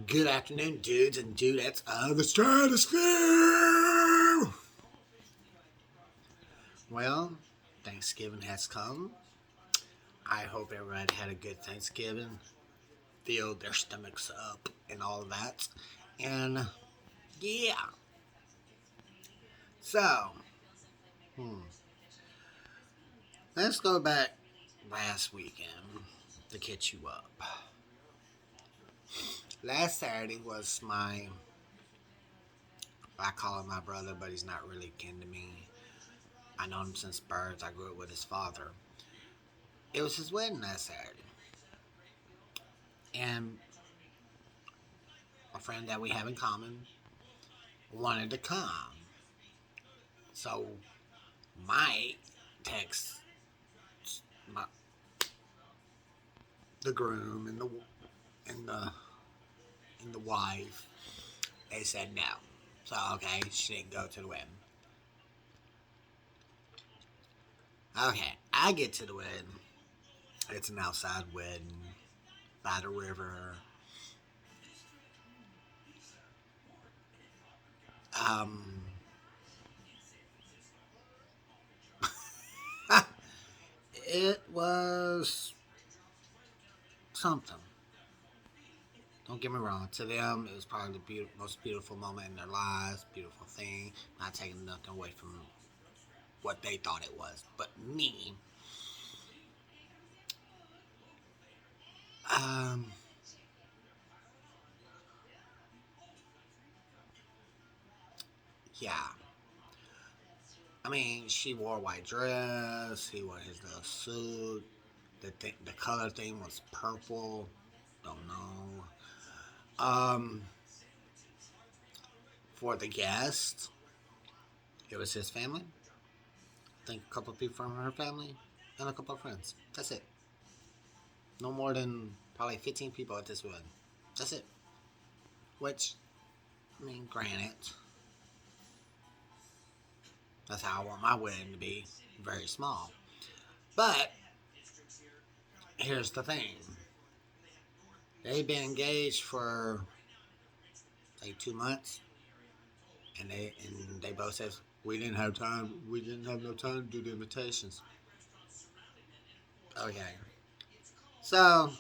Good afternoon, dudes and dudettes of the stratosphere! Well, Thanksgiving has come. I hope everybody had a good Thanksgiving, filled their stomachs up, and all of that. And yeah, so, hmm, let's go back last weekend to catch you up. Last Saturday was I call him my brother, but he's not really kin to me. I know him since birth. I grew up with his father. It was his wedding last Saturday. And a friend that we have in common wanted to come. So Mike texts my, the groom and the and the wife. They said no. So okay, she didn't go to the wedding. Okay, I get to the wedding. It's an outside wedding by the river. Um, it was something. Don't get me wrong. To them, it was probably the most beautiful moment in their lives. Beautiful thing. Not taking nothing away from what they thought it was. But me, um, yeah. I mean, she wore a white dress. He wore his little suit. The color theme was purple. Don't know. Um, for the guests, it was his family. I think a couple of people from her family and a couple of friends. That's it. No more than probably 15 people at this wedding. That's it. Which, I mean, granted, that's how I want my wedding to be. Very small. But here's the thing. They've been engaged for like 2 months, and they both said we didn't have time. We didn't have no time to do the invitations. Okay, so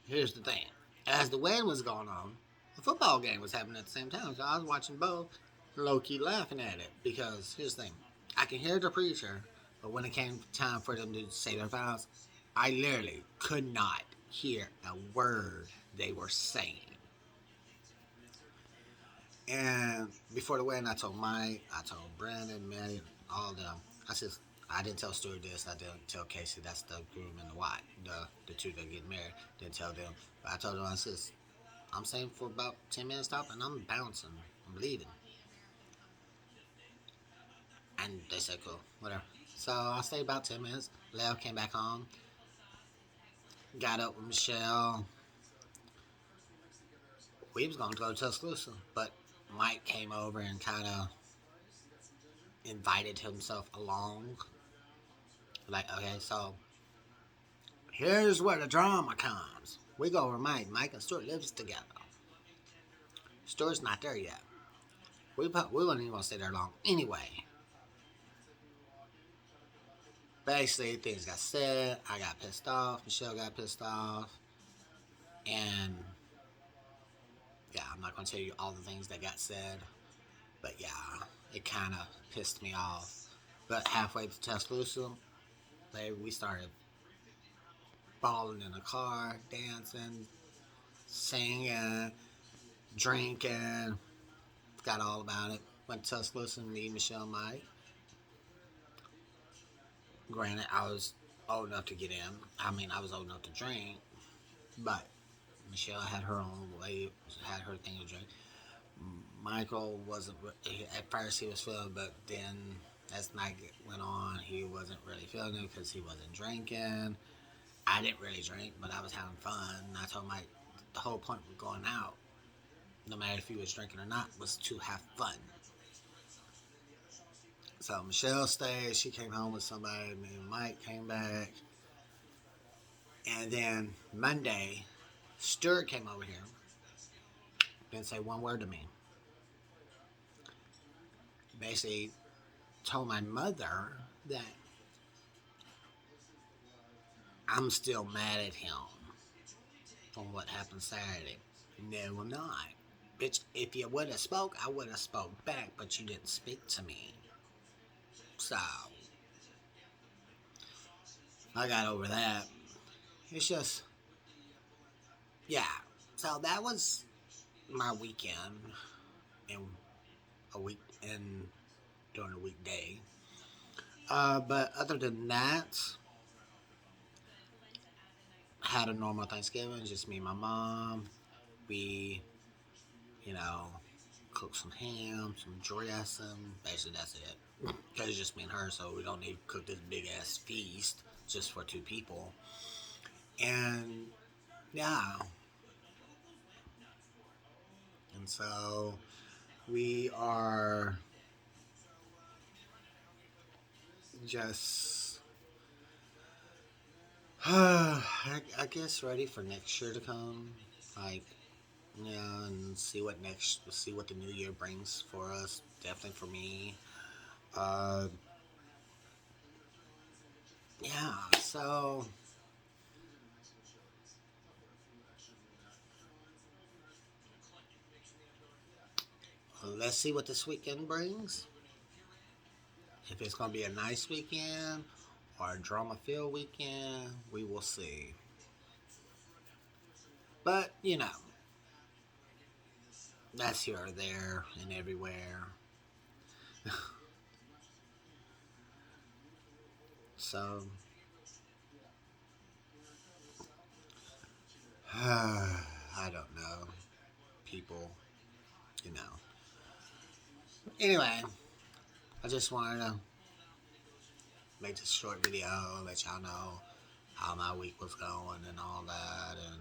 here's the thing. As the wedding was going on, the football game was happening at the same time. So I was watching both, low key laughing at it because here's the thing. I can hear the preacher, but when it came time for them to say their vows, I literally could not hear a word they were saying. And before the wedding, I told Mike, I told Brandon, Mary, all of them. I said, I didn't tell Stuart this. I didn't tell Casey. That's the groom and the wife, the two that get married. Didn't tell them. But I told them, I said, I'm staying for about 10 minutes top, and I'm bouncing. I'm leaving. And they said, cool, whatever. So I stayed about 10 minutes. Left, came back home, got up with Michelle. We was gonna go to Tuscaloosa, but Mike came over and kind of invited himself along. Like, okay, so here's where the drama comes. We go over Mike and Stuart lives together. Stuart's not there yet. We wouldn't even want to stay there long anyway. Basically, things got said. I got pissed off. Michelle got pissed off. And yeah, I'm not going to tell you all the things that got said. But yeah, it kind of pissed me off. But halfway to Tuscaloosa, we started balling in the car, dancing, singing, drinking. Got all about it. Went to Tuscaloosa, me, Michelle, Mike. Granted, I was old enough to get in. I mean, I was old enough to drink, but Michelle had her own way, had her thing to drink. Michael wasn't. At first, he was feeling, but then as night went on, he wasn't really feeling it because he wasn't drinking. I didn't really drink, but I was having fun. And I told Mike the whole point of going out, no matter if he was drinking or not, was to have fun. So Michelle stayed. She came home with somebody. Me and Mike came back. And then Monday, Stuart came over here. Didn't say one word to me. Basically told my mother that I'm still mad at him from what happened Saturday. No, I'm not. Bitch, if you would have spoke, I would have spoke back, but you didn't speak to me. So, I got over that. It's just, yeah. So that was my weekend in a week and during a weekday. But other than that, had a normal Thanksgiving. Just me and my mom. We, you know, cooked some ham, some dressing. Basically, that's it. Because it's just me and her, so we don't need to cook this big ass feast just for two people. And yeah, and so we are just, I guess, ready for next year to come. Like, yeah, and see what the new year brings for us. Definitely for me. Uh, yeah. So let's see what this weekend brings. If it's gonna be a nice weekend or a drama-filled weekend, we will see. But that's here or there and everywhere. So I don't know, people. You know. Anyway, I just wanted to make this short video, let y'all know how my week was going and all that, and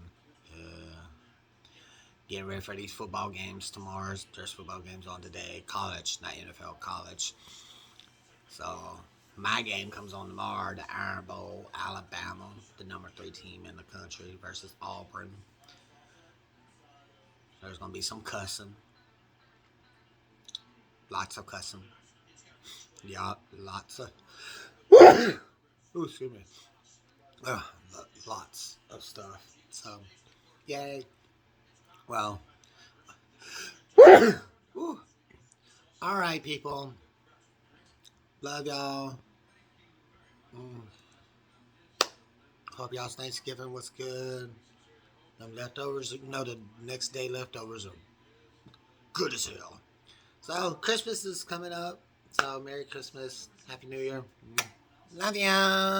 getting ready for these football games tomorrow. There's football games on today. College, not NFL, college. So my game comes on tomorrow. The Iron Bowl, Alabama, the number 3 team in the country versus Auburn. There's gonna be some cussing, lots of cussing. Yeah, lots of. Ooh, excuse me. Uh, Lots of stuff. So, yay. Well, ooh. All right, people. Love y'all. Mm. Hope y'all's Thanksgiving was good. Them leftovers, the next day leftovers are good as hell. So, Christmas is coming up. So, Merry Christmas. Happy New Year. Love ya.